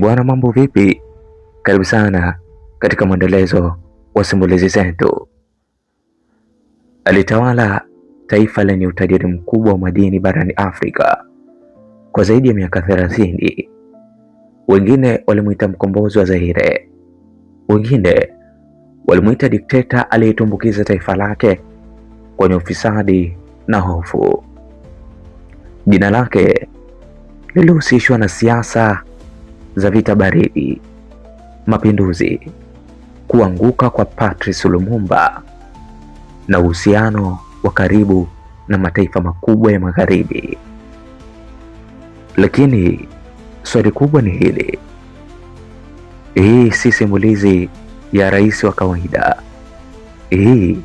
Bwana, mambo vipi? Karibu sana katika mwendelezo wa simulizi zetu. Alitawala taifa lenye utajiri mkubwa wa madini barani Afrika kwa zaidi ya miaka 30. Wengine walimuita mkombozi wa Zaire, wengine walimuita dikteta aliyetumbukiza taifa lake kwenye ufisadi na hofu. Jina lake lilihusishwa na siasa za vita baridi, mapinduzi, kuanguka kwa Patrice Lumumba na uhusiano wa karibu na mataifa makubwa ya magharibi. Lakini swali kubwa ni hili: hii si simulizi ya rais wa kawaida. Hii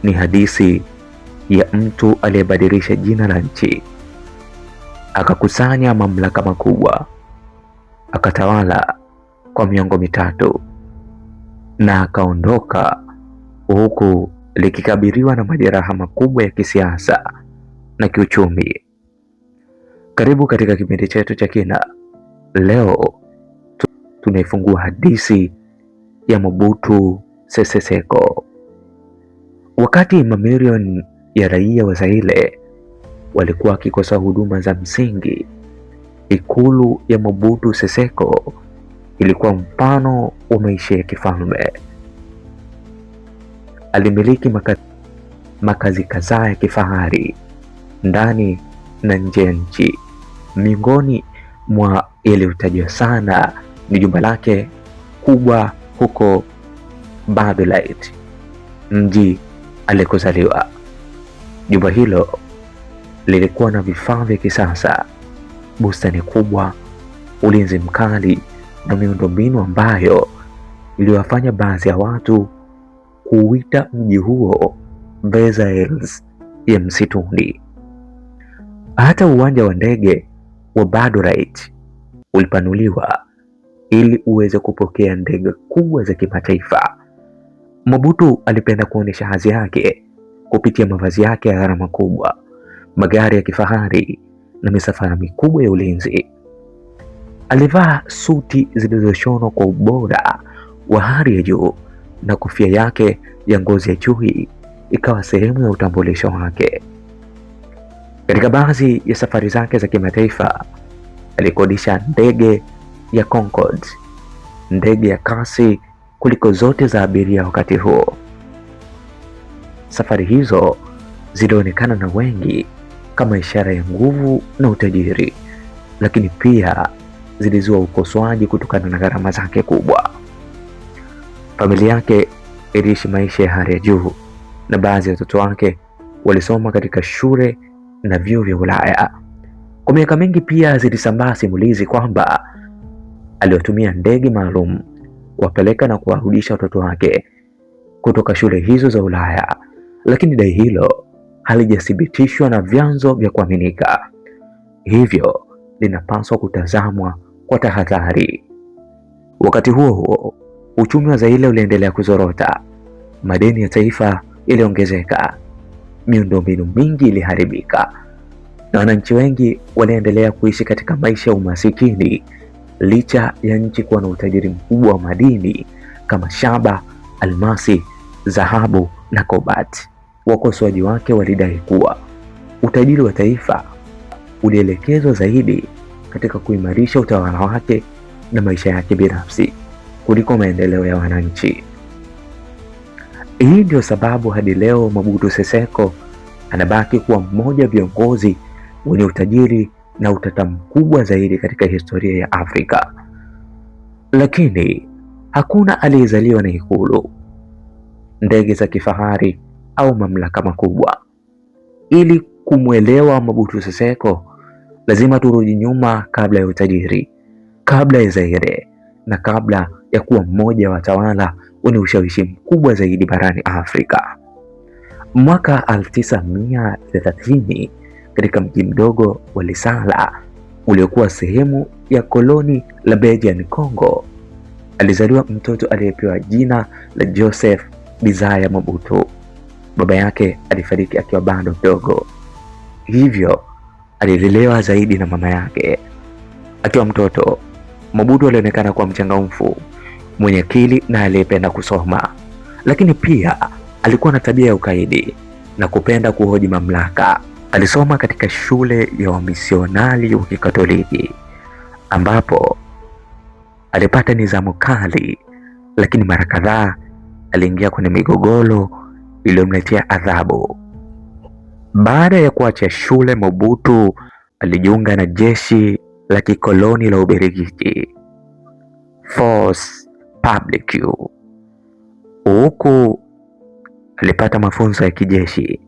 ni hadithi ya mtu aliyebadilisha jina la nchi, akakusanya mamlaka makubwa, akatawala kwa miongo mitatu na akaondoka huku likikabiliwa na majeraha makubwa ya kisiasa na kiuchumi. Karibu katika kipindi chetu cha kina. Leo tunaifungua hadithi ya Mobutu Sese Seko. Wakati mamilioni ya raia wa Zaire walikuwa wakikosa huduma za msingi, ikulu ya Mobutu Sese Seko ilikuwa mfano wa maisha ya kifalme. Alimiliki makazi kadhaa ya kifahari ndani na nje ya nchi. Miongoni mwa yaliyotajwa sana ni jumba lake kubwa huko Babelite, mji alikozaliwa. Jumba hilo lilikuwa na vifaa vya kisasa, bustani kubwa, ulinzi mkali na miundombinu ambayo iliwafanya baadhi ya watu kuuita mji huo Versailles ya msituni. Hata uwanja wa ndege wa Babelite ulipanuliwa ili uweze kupokea ndege kubwa za kimataifa. Mobutu alipenda kuonyesha hadhi yake kupitia mavazi yake ya gharama kubwa, magari ya kifahari na misafara mikubwa ya ulinzi. Alivaa suti zilizoshonwa kwa ubora wa hali ya juu na kofia yake ya ngozi ya chui ikawa sehemu ya utambulisho wake. Katika baadhi ya safari zake za kimataifa, alikodisha ndege ya Concorde, ndege ya kasi kuliko zote za abiria wakati huo. Safari hizo zilionekana na wengi kama ishara ya nguvu na utajiri, lakini pia zilizua ukosoaji kutokana na gharama zake kubwa. Familia yake iliishi maisha ya hali ya juu na baadhi ya watoto wake walisoma katika shule na vyuo vya Ulaya. Kwa miaka mingi pia zilisambaa simulizi kwamba aliwatumia ndege maalum kuwapeleka na kuwarudisha watoto wake kutoka shule hizo za Ulaya, lakini dai hilo halijathibitishwa na vyanzo vya kuaminika, hivyo linapaswa kutazamwa kwa tahadhari. Wakati huo huo, uchumi wa Zaire uliendelea kuzorota. Madeni ya taifa yaliongezeka, miundombinu mingi iliharibika na wananchi wengi waliendelea kuishi katika maisha ya umasikini licha ya nchi kuwa na utajiri mkubwa wa madini kama shaba, almasi, dhahabu na kobalt. Wakosoaji wake walidai kuwa utajiri wa taifa ulielekezwa zaidi katika kuimarisha utawala wake na maisha yake binafsi kuliko maendeleo ya wananchi. Hii ndio sababu hadi leo Mobutu Sese Seko anabaki kuwa mmoja wa viongozi wenye utajiri na utata mkubwa zaidi katika historia ya Afrika. Lakini hakuna aliyezaliwa na ikulu, ndege za kifahari au mamlaka makubwa. Ili kumwelewa Mobutu Sese Seko, lazima turudi nyuma kabla ya utajiri, kabla ya Zaire na kabla ya kuwa mmoja wa watawala wenye ushawishi mkubwa zaidi barani Afrika. Mwaka 1930 katika mji mdogo wa Lisala uliokuwa sehemu ya koloni la Belgian Congo, alizaliwa mtoto aliyepewa jina la Joseph Bizaya Mobutu. Baba yake alifariki akiwa bado mdogo, hivyo alilelewa zaidi na mama yake. Akiwa mtoto, Mobutu alionekana kuwa mchangamfu, mwenye akili na aliyependa kusoma, lakini pia alikuwa na tabia ya ukaidi na kupenda kuhoji mamlaka. Alisoma katika shule ya wamisionari wa Kikatoliki ambapo alipata nidhamu kali, lakini mara kadhaa aliingia kwenye migogoro iliyomletea adhabu. Baada ya kuacha shule, Mobutu alijiunga na jeshi la kikoloni la Ubelgiji, Force Publique. Huku alipata mafunzo ya kijeshi,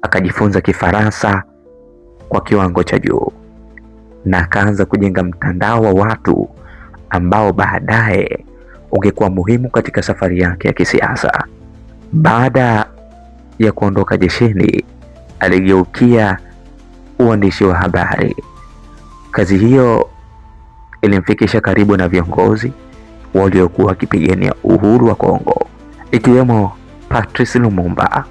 akajifunza Kifaransa kwa kiwango cha juu na akaanza kujenga mtandao wa watu ambao baadaye ungekuwa muhimu katika safari yake ya kisiasa. Baada ya kuondoka jeshini, aligeukia uandishi wa habari. Kazi hiyo ilimfikisha karibu na viongozi waliokuwa wakipigania uhuru wa Kongo, ikiwemo Patrice Lumumba.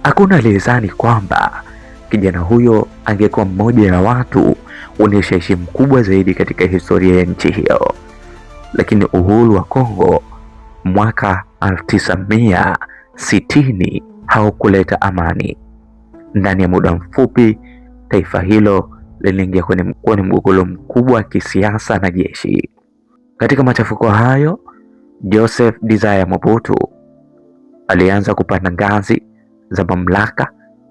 Hakuna aliyedhani kwamba kijana huyo angekuwa mmoja ya watu wenye ushawishi mkubwa zaidi katika historia ya nchi hiyo. Lakini uhuru wa Kongo mwaka 1960 haukuleta amani. Ndani ya muda mfupi, taifa hilo liliingia kwenye mgogoro mkubwa wa kisiasa na jeshi. Katika machafuko hayo, Joseph Desire Mobutu alianza kupanda ngazi za mamlaka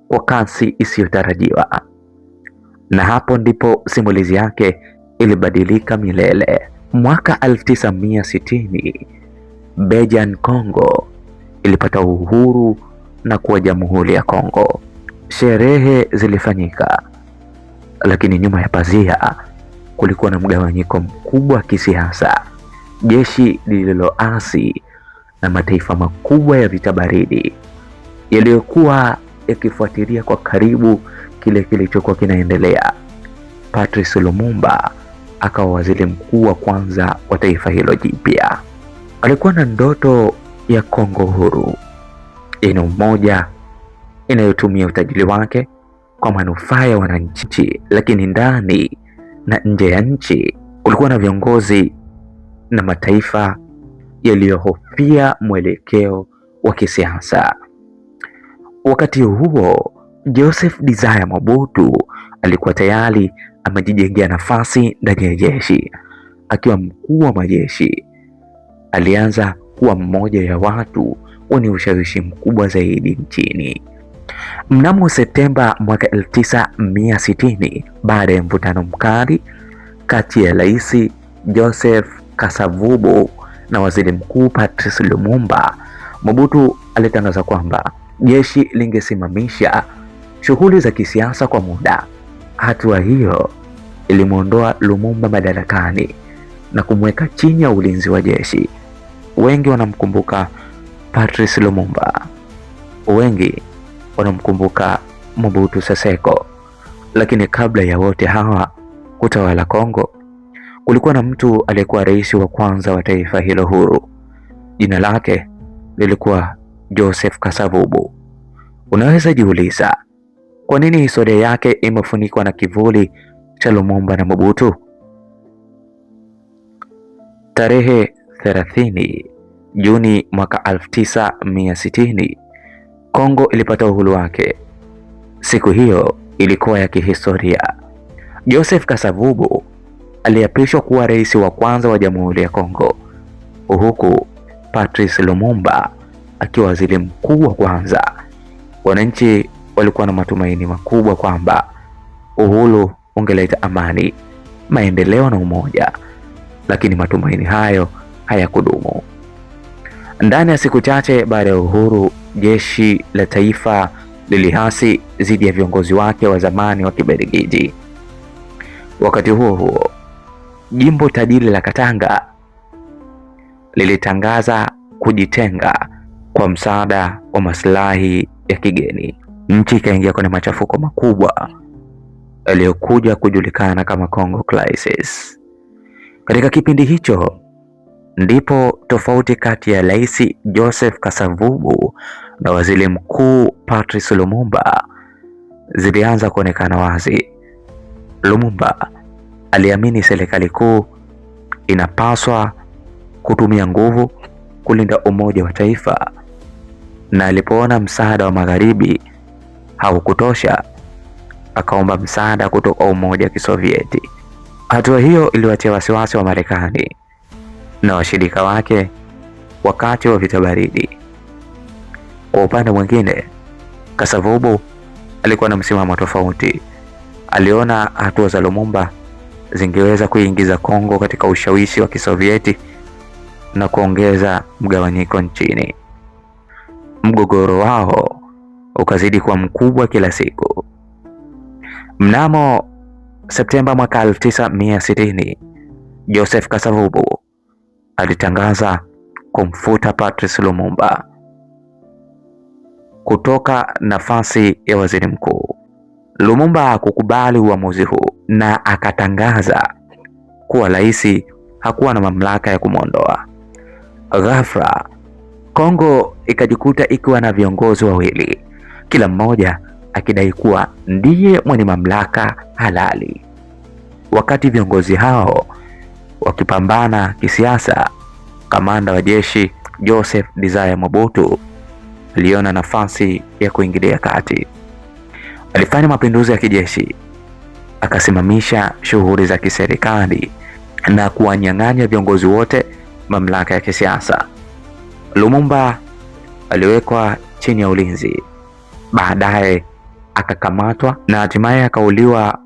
kwa kasi isiyotarajiwa, na hapo ndipo simulizi yake ilibadilika milele. Mwaka 1960 Belgian Congo ilipata uhuru na kuwa Jamhuri ya Kongo. Sherehe zilifanyika, lakini nyuma ya pazia kulikuwa na mgawanyiko mkubwa wa kisiasa, jeshi lililoasi na mataifa makubwa ya vita baridi yaliyokuwa yakifuatilia kwa karibu kile kilichokuwa kinaendelea. Patrice Lumumba akawa waziri mkuu wa kwanza wa taifa hilo jipya. Alikuwa na ndoto ya Kongo huru yenye umoja, inayotumia utajiri wake kwa manufaa ya wananchi, lakini ndani na nje ya nchi kulikuwa na viongozi na mataifa yaliyohofia mwelekeo wa kisiasa. Wakati huo, Joseph Desire Mobutu alikuwa tayari amejijengea nafasi ndani ya jeshi. Akiwa mkuu wa majeshi, alianza kuwa mmoja ya watu wenye ushawishi mkubwa zaidi nchini. Mnamo Septemba mwaka 1960, baada ya mvutano mkali kati ya Rais Joseph Kasavubu na Waziri Mkuu Patrice Lumumba, Mobutu alitangaza kwamba jeshi lingesimamisha shughuli za kisiasa kwa muda. Hatua hiyo ilimwondoa Lumumba madarakani na kumweka chini ya ulinzi wa jeshi. Wengi wanamkumbuka Patrice Lumumba, wengi wanamkumbuka Mobutu Sese Seko, lakini kabla ya wote hawa kutawala Kongo, kulikuwa na mtu aliyekuwa rais wa kwanza wa taifa hilo huru. Jina lake lilikuwa Joseph Kasavubu. Unaweza jiuliza, kwa nini historia yake imefunikwa na kivuli cha Lumumba na Mobutu? Tarehe 30 Juni mwaka 1960, Kongo ilipata uhuru wake. Siku hiyo ilikuwa ya kihistoria. Joseph Kasavubu aliapishwa kuwa rais wa kwanza wa Jamhuri ya Kongo, huku Patrice Lumumba akiwa waziri mkuu wa kwanza. Wananchi walikuwa na matumaini makubwa kwamba uhuru ungeleta amani, maendeleo na umoja, lakini matumaini hayo hayakudumu. Ndani ya siku chache baada ya uhuru, jeshi la taifa lilihasi dhidi ya viongozi wake wa zamani wa Kibelgiji. Wakati huo huo, jimbo tajiri la Katanga lilitangaza kujitenga kwa msaada wa maslahi ya kigeni. Nchi ikaingia kwenye machafuko makubwa yaliyokuja kujulikana kama Congo Crisis. Katika kipindi hicho ndipo tofauti kati ya Rais Joseph Kasavubu na Waziri Mkuu Patrice Lumumba zilianza kuonekana wazi. Lumumba Aliamini serikali kuu inapaswa kutumia nguvu kulinda umoja wa taifa, na alipoona msaada wa magharibi haukutosha, akaomba msaada kutoka Umoja wa Kisovieti. Hatua hiyo iliwatia wasiwasi wa Marekani na washirika wake wakati wa vita baridi. Kwa upande mwingine, Kasavubu alikuwa na msimamo tofauti. Aliona hatua za Lumumba zingeweza kuingiza Kongo katika ushawishi wa Kisovieti na kuongeza mgawanyiko nchini. Mgogoro wao ukazidi kuwa mkubwa kila siku. Mnamo Septemba mwaka 1960, Joseph Kasavubu alitangaza kumfuta Patrice Lumumba kutoka nafasi ya waziri mkuu. Lumumba hakukubali uamuzi huu na akatangaza kuwa rais hakuwa na mamlaka ya kumwondoa. Ghafla, Kongo ikajikuta ikiwa na viongozi wawili, kila mmoja akidai kuwa ndiye mwenye mamlaka halali. Wakati viongozi hao wakipambana kisiasa, kamanda wa jeshi Joseph Desire Mobutu aliona nafasi ya kuingilia kati. Alifanya mapinduzi ya kijeshi, akasimamisha shughuli za kiserikali na kuwanyang'anya viongozi wote mamlaka ya kisiasa. Lumumba aliwekwa chini ya ulinzi, baadaye akakamatwa na hatimaye akauliwa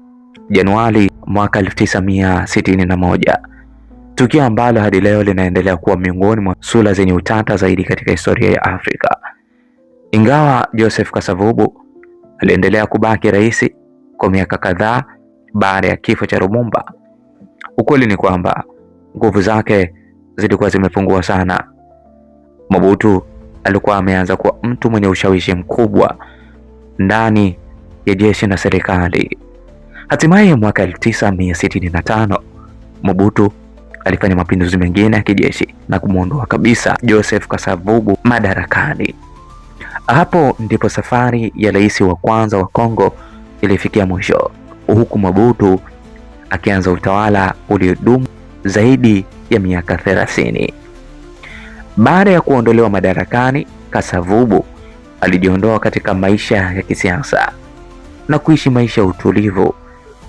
Januari mwaka 1961, tukio ambalo hadi leo linaendelea kuwa miongoni mwa sura zenye utata zaidi katika historia ya Afrika. Ingawa Joseph Kasavubu aliendelea kubaki rais kwa miaka kadhaa baada ya kifo cha Lumumba, ukweli ni kwamba nguvu zake zilikuwa zimepungua sana. Mobutu alikuwa ameanza kuwa mtu mwenye ushawishi mkubwa ndani ya jeshi na serikali. Hatimaye mwaka 1965, Mobutu alifanya mapinduzi mengine ya kijeshi na kumwondoa kabisa Joseph Kasavubu madarakani. Hapo ndipo safari ya rais wa kwanza wa Kongo ilifikia mwisho, huku Mobutu akianza utawala uliodumu zaidi ya miaka 30. Baada ya kuondolewa madarakani, Kasavubu alijiondoa katika maisha ya kisiasa na kuishi maisha ya utulivu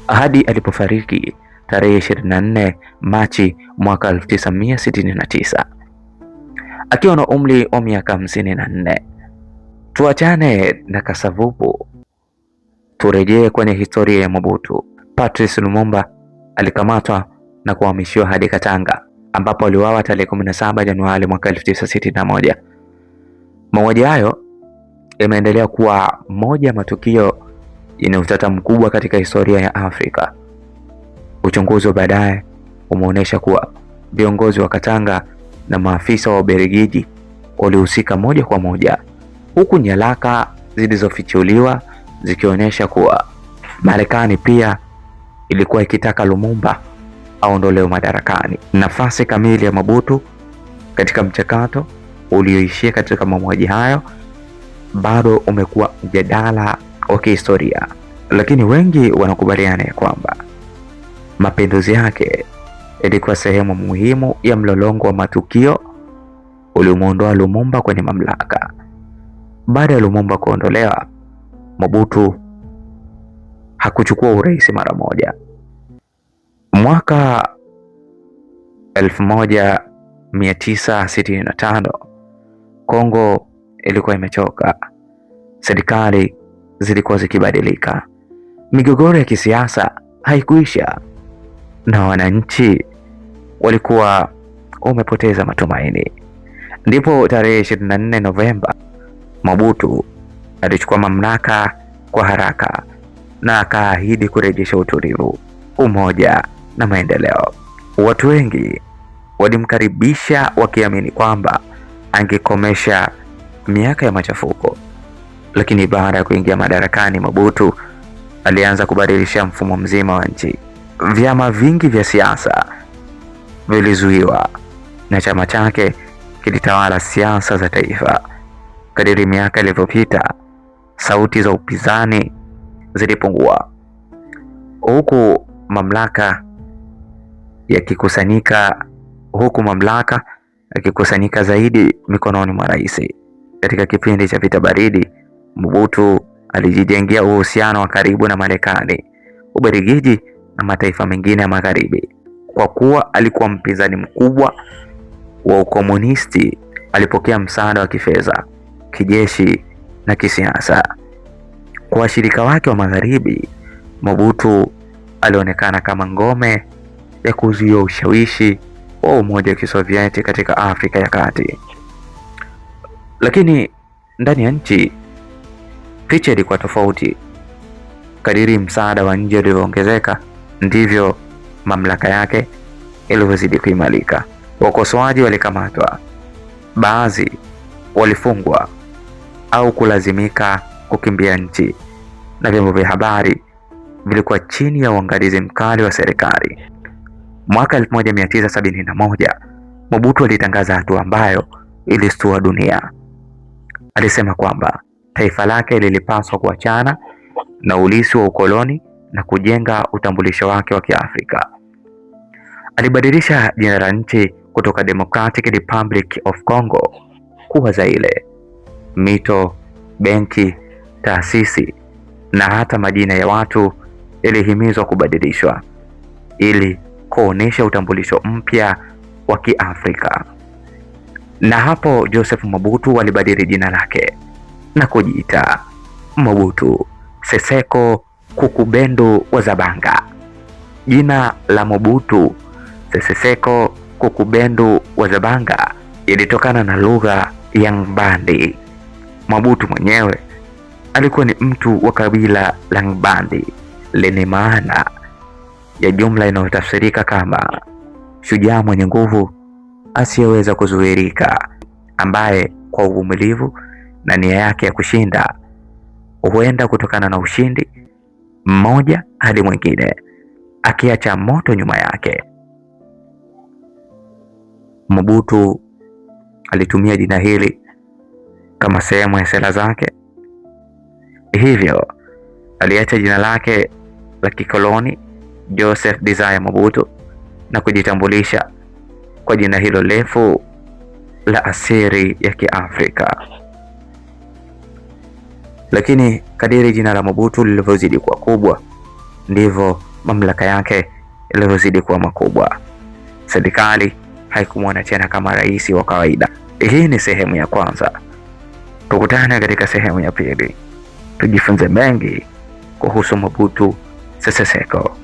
hadi alipofariki tarehe 24 Machi mwaka 1969 akiwa na umri wa miaka 54. Tuachane na Kasavubu, turejee kwenye historia ya Mobutu. Patrice Lumumba alikamatwa na kuhamishiwa hadi Katanga ambapo aliuawa tarehe 17 Januari mwaka 1961. Mauaji hayo yameendelea kuwa moja ya matukio yenye utata mkubwa katika historia ya Afrika. Uchunguzi wa baadaye umeonyesha kuwa viongozi wa Katanga na maafisa wa Ubelgiji walihusika moja kwa moja, huku nyaraka zilizofichuliwa zikionyesha kuwa Marekani pia ilikuwa ikitaka Lumumba aondolewe madarakani. Nafasi kamili ya Mobutu katika mchakato ulioishia katika mauaji hayo bado umekuwa mjadala wa kihistoria, lakini wengi wanakubaliana ya kwamba mapinduzi yake yalikuwa sehemu muhimu ya mlolongo wa matukio uliomuondoa Lumumba kwenye mamlaka. Baada ya Lumumba kuondolewa, Mobutu hakuchukua urais mara moja. Mwaka 1965 Kongo ilikuwa imechoka, serikali zilikuwa zikibadilika, migogoro ya kisiasa haikuisha na wananchi walikuwa wamepoteza matumaini. Ndipo tarehe 24 Novemba Mobutu alichukua mamlaka kwa haraka na akaahidi kurejesha utulivu, umoja na maendeleo. Watu wengi walimkaribisha wakiamini kwamba angekomesha miaka ya machafuko, lakini baada ya kuingia madarakani, Mobutu alianza kubadilisha mfumo mzima wa nchi. Vyama vingi vya siasa vilizuiwa na chama chake kilitawala siasa za taifa. Kadiri miaka ilivyopita, sauti za upinzani zilipungua, huku mamlaka yakikusanyika, huku mamlaka yakikusanyika zaidi mikononi mwa rais. Katika kipindi cha vita baridi, Mobutu alijijengea uhusiano wa karibu na Marekani, Ubelgiji na mataifa mengine ya Magharibi. Kwa kuwa alikuwa mpinzani mkubwa wa ukomunisti, alipokea msaada wa kifedha, kijeshi na kisiasa. Kwa washirika wake wa Magharibi, Mobutu alionekana kama ngome ya kuzuia ushawishi wa Umoja wa Kisovieti katika Afrika ya Kati. Lakini ndani ya nchi picha ilikuwa tofauti. Kadiri msaada wa nje ulivyoongezeka, ndivyo mamlaka yake ilivyozidi kuimarika. Wakosoaji walikamatwa, baadhi walifungwa au kulazimika kukimbia nchi, na vyombo vya habari vilikuwa chini ya uangalizi mkali wa serikali. Mwaka 1971 Mobutu alitangaza hatua ambayo ilistua dunia. Alisema kwamba taifa lake lilipaswa kuachana na ulisi wa ukoloni na kujenga utambulisho wake wa Kiafrika. Alibadilisha jina la nchi kutoka Democratic Republic of Congo kuwa Zaire. Mito, benki, taasisi na hata majina ya watu ilihimizwa kubadilishwa ili kuonesha utambulisho mpya wa Kiafrika. Na hapo Joseph Mobutu alibadili jina lake na kujiita Mobutu Seseko Kukubendu wa Zabanga. Jina la Mobutu Seseko Kukubendu wa Zabanga ilitokana na lugha ya Ngbandi. Mobutu mwenyewe alikuwa ni mtu wa kabila la Ngbandi lenye maana ya jumla inayotafsirika kama shujaa mwenye nguvu asiyeweza kuzuirika, ambaye kwa uvumilivu na nia yake ya kushinda huenda kutokana na ushindi mmoja hadi mwingine, akiacha moto nyuma yake. Mobutu alitumia jina hili kama sehemu ya sera zake, hivyo aliacha jina lake la kikoloni Joseph Desire Mobutu na kujitambulisha kwa jina hilo refu la asili ya Kiafrika. Lakini kadiri jina la Mobutu lilivyozidi kuwa kubwa, ndivyo mamlaka yake ilivyozidi kuwa makubwa. Serikali haikumwona tena kama rais wa kawaida. Hii ni sehemu ya kwanza. Tukutane katika sehemu ya pili, tujifunze mengi kuhusu Mobutu Sese Seko.